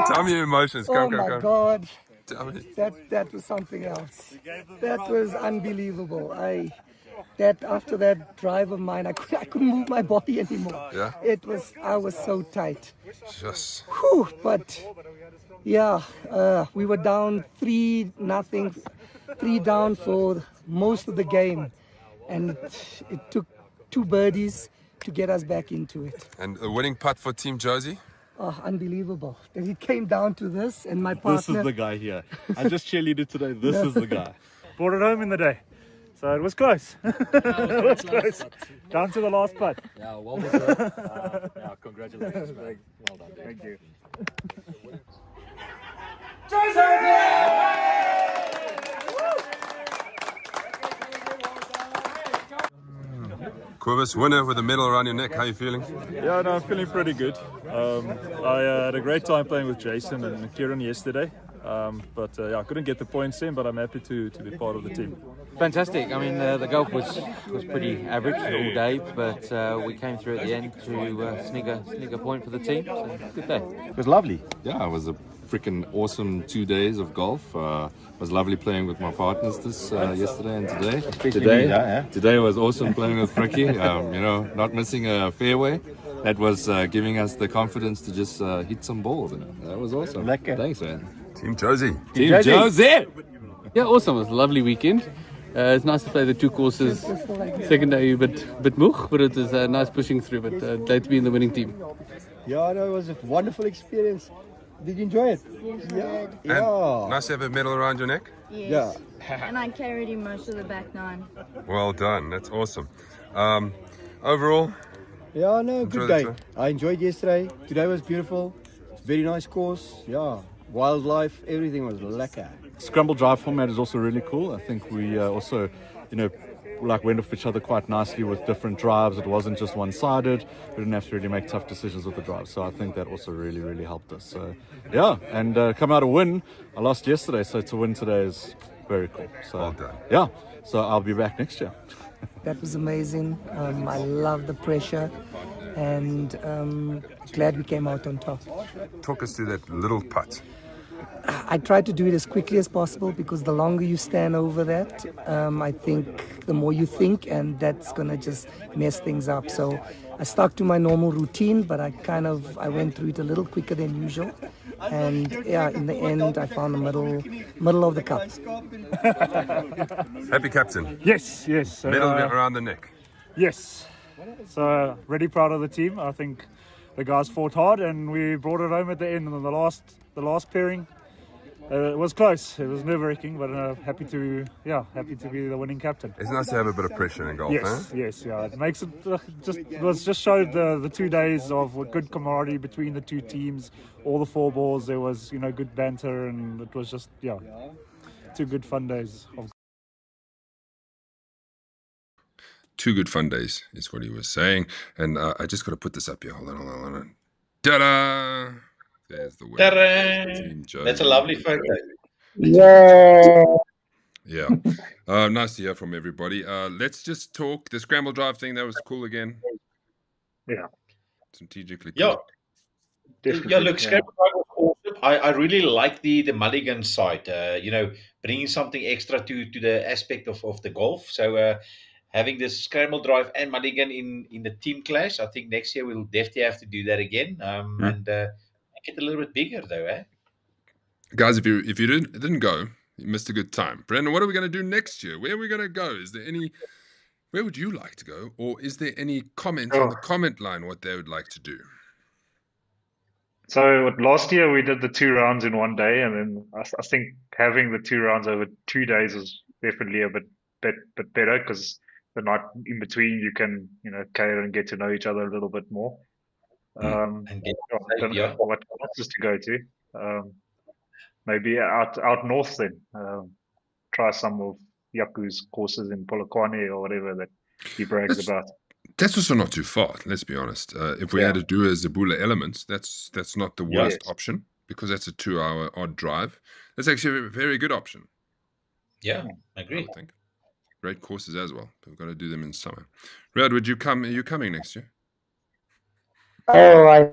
tell me your emotions. Oh my God. Tell me. That was something else. That was unbelievable. After that drive of mine, I couldn't move my body anymore. Yeah. I was so tight. Just. Whew, but we were down 3-0, 3 down for most of the game, and it took 2 birdies to get us back into it. And the winning putt for Team Josie? Oh, unbelievable. And it came down to this, and my partner... This is the guy here. I just cheerleaded today. This is the guy. Brought it home in the day. So it was close. It was close. Down to the last putt. Yeah, well deserved. Congratulations. Well done. Thank you. Quibus, winner with a medal around your neck. How are you feeling? Yeah, no, I'm feeling pretty good. I had a great time playing with Jason and Kieran yesterday. I couldn't get the points in, but I'm happy to be part of the team. Fantastic. I mean, the golf was pretty average all day, but we came through at the end to sneak a point for the team. So good day. It was lovely. Yeah, it was a freaking awesome 2 days of golf. It was lovely playing with my partners this yesterday and today. Today was awesome playing with Fricky. Not missing a fairway. That was giving us the confidence to just hit some balls. That was awesome. Lekker. Thanks, man. Team Josie. Team Josie. Yeah, awesome. It was a lovely weekend. It's nice to play the 2 courses. Second day, a bit moeg, but it was nice pushing through. But glad to be in the winning team. Yeah, no, it was a wonderful experience. Did you enjoy it? Yes, Yeah. Nice to have a medal around your neck. Yes. And I carried him most of the back 9. Well done. That's awesome. Overall, Yeah, no, Enjoy good the day. tour. I enjoyed yesterday. Today was beautiful. Very nice course. Yeah, wildlife, everything was lekker. Scramble drive format is also really cool. I think we also, went off each other quite nicely with different drives. It wasn't just one-sided. We didn't have to really make tough decisions with the drive. So I think that also really, really helped us. So yeah, and come out a win. I lost yesterday, so to win today is very cool. So well done. yeah, so I'll be back next year. That was amazing. I love the pressure, and glad we came out on top. Talk us through that little putt. I tried to do it as quickly as possible because the longer you stand over that, I think the more you think, and that's gonna just mess things up. So I stuck to my normal routine, but I went through it a little quicker than usual. And yeah, in the end, I found the middle of the cup. Happy captain. Yes. Medal around the neck. Yes. So really proud of the team. I think the guys fought hard and we brought it home at the end. And the last pairing, it was close. It was nerve-wracking, but happy to be the winning captain. It's nice to have a bit of pressure in golf, Yes. It makes it just showed the 2 days of good camaraderie between the two teams. All the 4 balls, there was good banter, and it was just 2 good fun days of. 2 good fun days is what he was saying. And I just got to put this up here. Hold on. Ta-da! There's the win. Ta-da! Team Josie. That's a lovely photo. Yeah. Yeah. Nice to hear from everybody. Let's just talk. The scramble drive thing, that was cool again. Yeah. Strategically Yeah. cool. Definitely, Yeah, look, Scramble Drive was awesome. I really like the mulligan side, bringing something extra to the aspect of the golf. So having this Scramble Drive and mulligan in the team clash, I think next year we'll definitely have to do that again and make it a little bit bigger though, eh? Guys, if you didn't go, you missed a good time. Brandon, what are we going to do next year? Where are we going to go? Where would you like to go? Or is there any comments on the comment line what they would like to do? So last year we did the 2 rounds in 1 day, and then I think having the 2 rounds over 2 days is definitely a bit better because the night in between you can cater and get to know each other a little bit more. And get I don't know what courses to go to. Maybe out north then. Try some of Yaku's courses in Polokwane or whatever that he brags about. That's also not too far, let's be honest. If we had to do a Zabula Elements, that's not the worst option because that's a 2-hour odd drive. That's actually a very good option. Yeah, I agree. I would think. Great courses as well. We've got to do them in summer. Riyad, would you come? Are you coming next year? Oh, I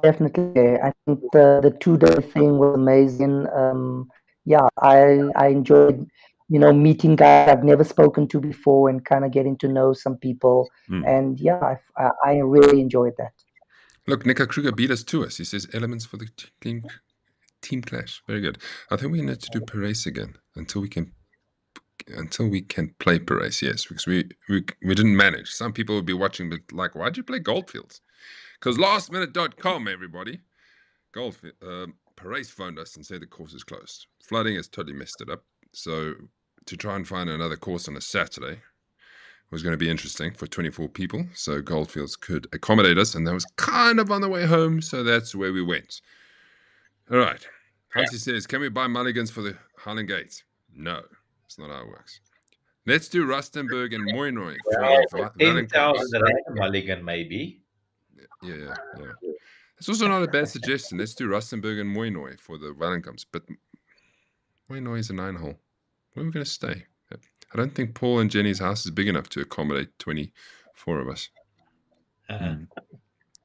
definitely. I think the 2-day thing was amazing. I enjoyed, meeting guys I've never spoken to before and kind of getting to know some people. And I really enjoyed that. Look, Nika Kruger beat us to us. He says elements for the team clash. Very good. I think we need to do Perez again until we can play Perez. Yes, because we didn't manage. Some people would be watching, but like, why'd you play Goldfields? Because lastminute.com, everybody. Perez phoned us and said the course is closed. Flooding has totally messed it up. So to try and find another course on a Saturday was going to be interesting for 24 people. So Goldfields could accommodate us, and that was kind of on the way home. So that's where we went. All right. Hansi says, can we buy mulligans for the Highland Gates? No, it's not how it works. Let's do Rustenburg and Moinoi for 10,000 mulligan maybe. Yeah. It's also not a bad suggestion. Let's do Rustenburg and Moinoi for the Wallenkamps. But Moinoi is a 9-hole. Where are we going to stay? I don't think Paul and Jenny's house is big enough to accommodate 24 of us.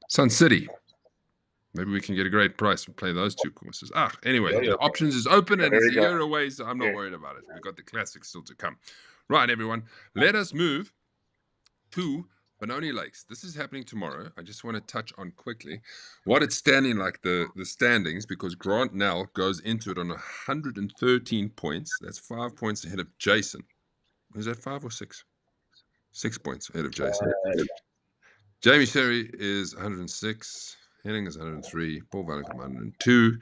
Sun City. Maybe we can get a great price and play those two courses. Anyway, Yeah, yeah. the options is open and There it's we a go. year away, so I'm not worried about it. We've got the classics still to come. Right, everyone, let us move to Benoni Lakes. This is happening tomorrow. I just want to touch on quickly what it's standing like, the standings, because Grant Nell goes into it on 113 points. That's 5 points ahead of Jason. Is that 5 or 6? 6 points ahead of Jason. Jamie Sherry is 106. Henning is 103. Paul Valenkamp 102.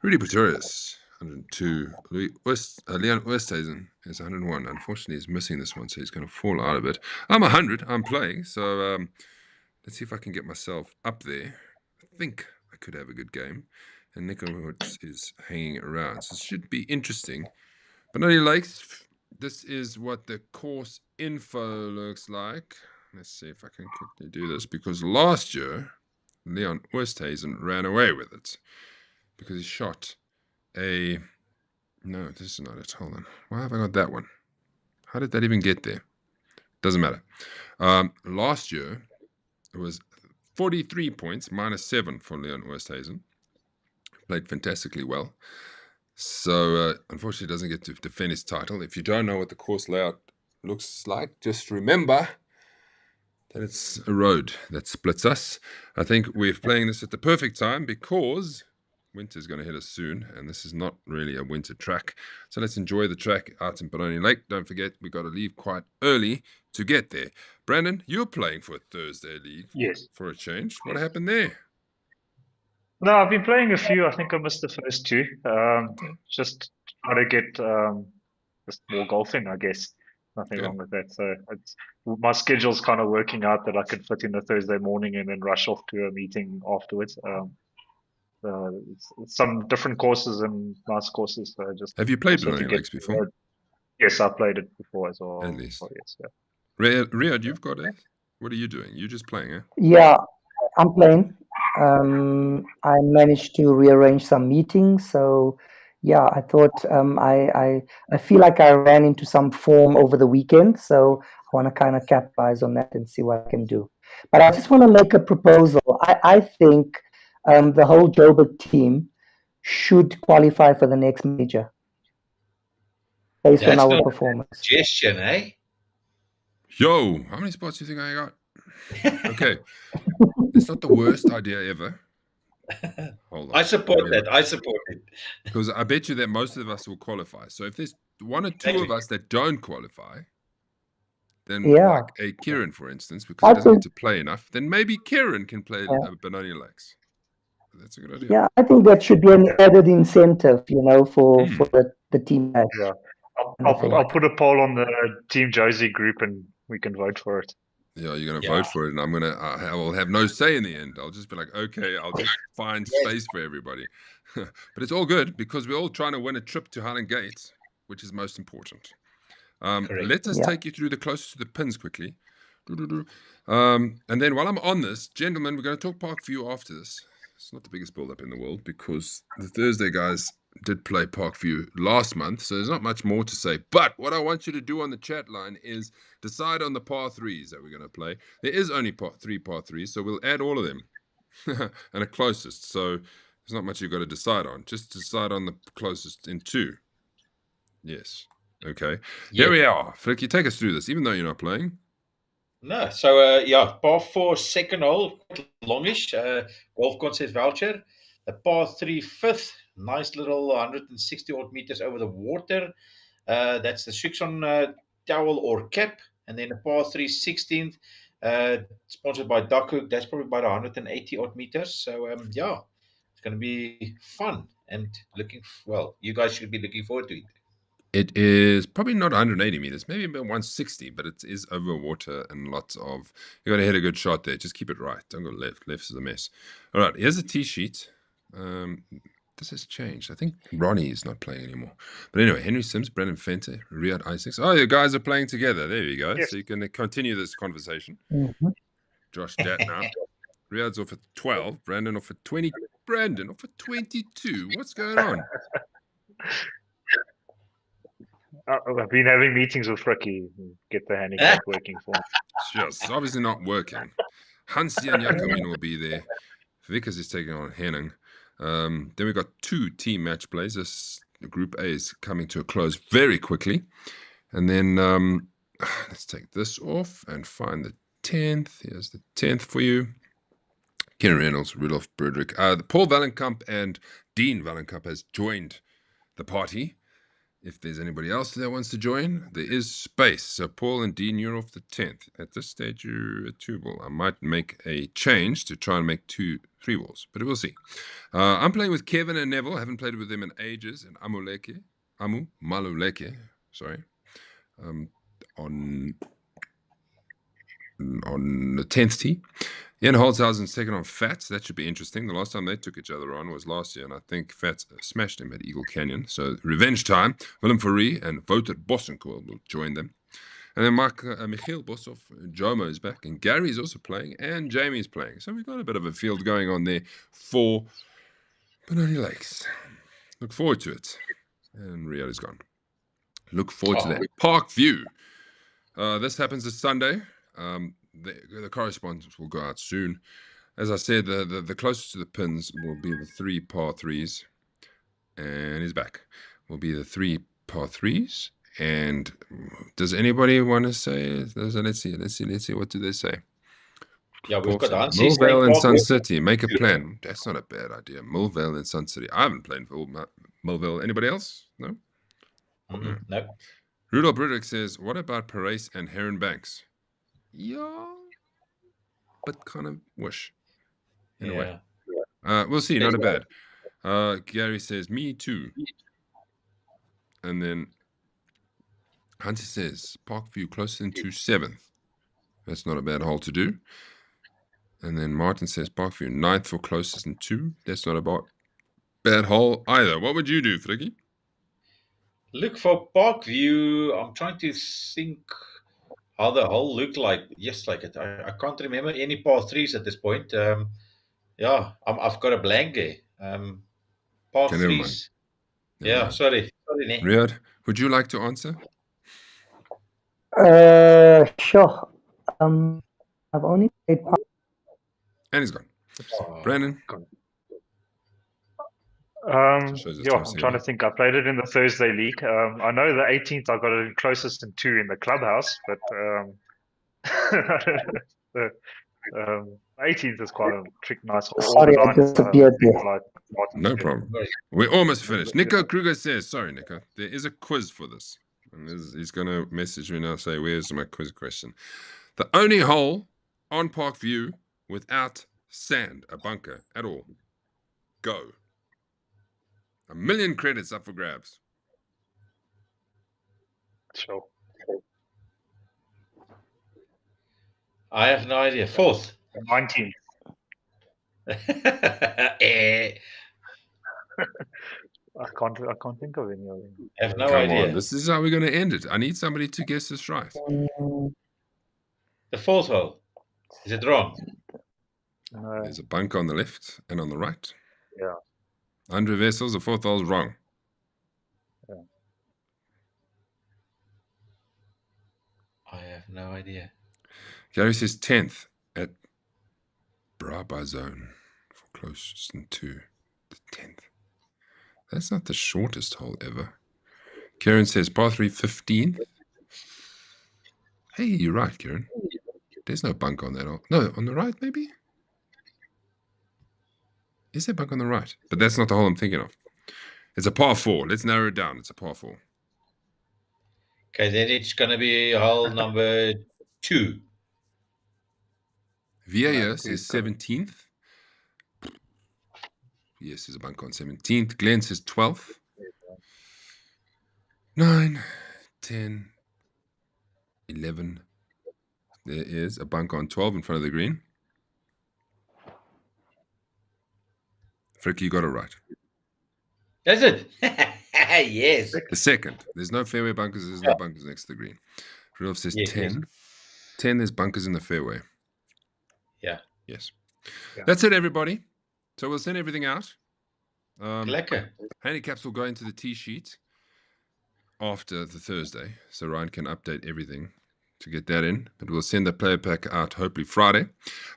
Rudy Pretorius 102. Leon Oosthuizen is 101. Unfortunately, he's missing this one, so he's going to fall out of it. I'm 100. I'm playing, so let's see if I can get myself up there. I think I could have a good game. And Nico Woods is hanging around, so it should be interesting. Benoni Lakes, this is what the course info looks like. Let's see if I can quickly do this, because last year, Leon Oosthuizen ran away with it because he shot a... No, this is not it. Hold on. Why have I got that one? How did that even get there? Doesn't matter. Last year, it was 43 points, -7 for Leon Oosthuizen. Played fantastically well. So, unfortunately, doesn't get to defend his title. If you don't know what the course layout looks like, just remember that it's a road that splits us. I think we're playing this at the perfect time because winter's going to hit us soon, and this is not really a winter track. So let's enjoy the track out in Benoni Lake. Don't forget, we got to leave quite early to get there. Brandon, you're playing for a Thursday league. Yes. For a change. What happened there? No, I've been playing a few. I think I missed the first two. Just try to get just more golfing, I guess. Nothing wrong with that. So my schedule's kind of working out that I can fit in a Thursday morning and then rush off to a meeting afterwards. It's some different courses and nice courses. So just have you played also to Benoni get Lakes before? Yes, I played it before as well. At least. So, yes, yeah. Riyad, you've got it. What are you doing? You're just playing, eh? Yeah, I'm playing. I managed to rearrange some meetings, so yeah, I thought I feel like I ran into some form over the weekend, so I want to kind of capitalize on that and see what I can do. But I just want to make a proposal. I think the whole Joburg team should qualify for the next major based on That's our not a performance. suggestion, eh? Yo, how many spots do you think I got? Okay. It's not the worst idea ever. Hold on. I support that. I support it. Because I bet you that most of us will qualify. So if there's one or two of us that don't qualify, then like a Kieran, for instance, because he doesn't get to play enough, then maybe Kieran can play Benoni Lakes. That's a good idea. Yeah, I think that should be an added incentive, for the team match. Yeah. I'll put a poll on the Team Josie group and we can vote for it. Yeah, you're going to vote for it, and I will have no say in the end. I'll just be like, okay, I'll just find space for everybody. But it's all good because we're all trying to win a trip to Highland Gate, which is most important. Let us take you through the closest to the pins quickly. And then while I'm on this, gentlemen, we're going to talk Parkview after this. It's not the biggest build-up in the world because the Thursday guys did play Parkview last month, so there's not much more to say. But what I want you to do on the chat line is decide on the par threes that we're going to play. There is only three par threes, so we'll add all of them and a closest. So there's not much you've got to decide on. Just decide on the closest in two. Yes. Okay. Here we are. Fricky, take us through this, even though you're not playing. No, so par 4 second hole, longish, golf concept voucher. The par 3 fifth, nice little 160 odd meters over the water. That's the Schuxon towel or cap. And then the par 3 16th, sponsored by Duckhook. That's probably about 180 odd meters. So it's going to be fun and you guys should be looking forward to it. It is probably not 180 meters, maybe about 160, but it is over water and lots of... You got to hit a good shot there. Just keep it right. Don't go left. Left is a mess. All right, here's a tee sheet. This has changed. I think Ronnie is not playing anymore. But anyway, Henry Sims, Brandon Fenter, Riyad Isaacs. Oh, you guys are playing together. There you go. Yes. So you can continue this conversation. Mm-hmm. Josh Datner. Riyad's off at 12. Brandon off at 20. Brandon off at 22. What's going on? I've been having meetings with Ricky, get the handicap working for him. Sure, it's obviously not working. Hansi and Yakomin will be there. Vickers is taking on Henning. Then we've got 2 team match plays. This Group A is coming to a close very quickly. And then let's take this off and find the 10th. Here's the 10th for you. Ken Reynolds, Rudolph Broderick. Paul Vallenkamp and Dean Vallenkamp has joined the party. If there's anybody else that wants to join, there is space. So Paul and Dean, you're off the 10th. At this stage, you're a 2-ball. I might make a change to try and make 2 3-balls, but we'll see. I'm playing with Kevin and Neville. I haven't played with them in ages. And Amu Maluleke, sorry, on the 10th tee. Ian Holzhausen second on Fats. That should be interesting. The last time they took each other on was last year, and I think Fats smashed him at Eagle Canyon. So revenge time. Willem Fourie and Wouter Bossenkool will join them. And then Michiel Boshoff, Jomo is back, and Gary's also playing, and Jamie's playing. So we've got a bit of a field going on there for Benoni Lakes. Look forward to it. And Rio is gone. Look forward to that. Park View. This happens this Sunday. The correspondence will go out soon. As I said, the closest to the pins will be the 3 par 3s. And he's back. Will be the 3 par 3s. And does anybody want to say? Let's see. What do they say? Yeah, we've got Millvale and Sun City. Make a plan. That's not a bad idea. Millvale and Sun City. I haven't played for Millvale. Anybody else? No? No. Rudolph Broderick says, what about Paris and Heron Banks? Yeah, but kind of wish in a way. We'll see. Not a bad. Gary says, me too. And then Hunter says, Parkview closer than 7th. That's not a bad hole to do. And then Martin says, Parkview 9th for closest than 2. That's not a bad hole either. What would you do, Fricky? Look for Parkview. I'm trying to think how the hole looked like. Yes, like it. I can't remember any par 3s at this point. Yeah, I've got a blank there. Par 3s. Yeah, sorry. Nee. Riyad, would you like to answer? Sure. I've only played par. And he's gone. Brandon? I'm trying to think. I played it in the Thursday league. I know the 18th I got it closest in 2 in the clubhouse, but the 18th is quite a nice hole. Sorry, I disappeared there. No problem. We're almost finished. Nico Kruger says, sorry, Nico, there is a quiz for this. And he's going to message me now, say, where's my quiz question? The only hole on Parkview without sand, a bunker at all. Go. 1 million credits up for grabs. Sure. I have no idea. 4th. 19th. I can't think of any of them. I have no idea. This is how we're going to end it. I need somebody to guess this right. The 4th hole. Is it wrong? There's a bunker on the left and on the right. Yeah. 100 vessels, the 4th hole is wrong. Yeah. I have no idea. Gary says 10th at Braba Zone for closest than 2. The 10th. That's not the shortest hole ever. Karen says par 3, 15th. Hey, you're right, Karen. There's no bunk on that hole. No, on the right, maybe? Is there a bunk on the right? But that's not the hole I'm thinking of. It's a par 4. Let's narrow it down. It's a par 4. Okay, then it's going to be hole number 2. Vieja says 17th. Yes, there's a bunk on 17th. Glenn says 12th. 9, 10, 11. There is a bunk on 12 in front of the green. Fricky, you got it right. Is it? Yes. The second. There's no fairway bunkers. There's no bunkers next to the green. Rudolph says 10. Yes. 10, there's bunkers in the fairway. Yeah. Yes. Yeah. That's it, everybody. So we'll send everything out. Lekker. Handicaps will go into the tee sheet after the Thursday, so Ryan can update everything to get that in, but we'll send the player pack out hopefully Friday.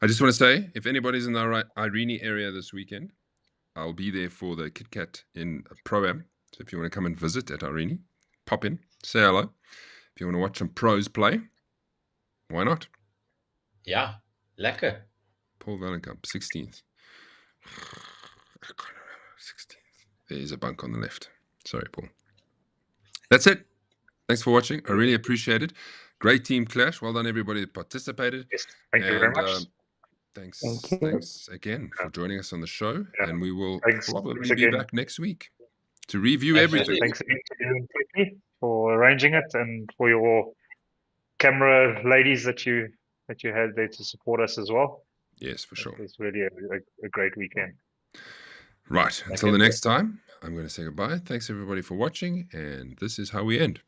I just want to say, if anybody's in the Irene area this weekend, I'll be there for the Kit Kat in Pro-Am. So if you want to come and visit at Irene, pop in, say hello. If you want to watch some pros play, why not? Ja, lekker. Paul Valenkamp, 16th. 16th. There's a bunk on the left. Sorry, Paul. That's it. Thanks for watching. I really appreciate it. Great team clash. Well done, everybody that participated. Yes, thank you very much. Thanks again for joining us on the show. Yeah. And we will Thanks probably again. be back next week to review everything. Thanks again to you and Ricky for arranging it, and for your camera ladies that you had there to support us as well. Yes, for sure. It was really a great weekend. Right. Until the next time, I'm going to say goodbye. Thanks, everybody, for watching. And this is how we end.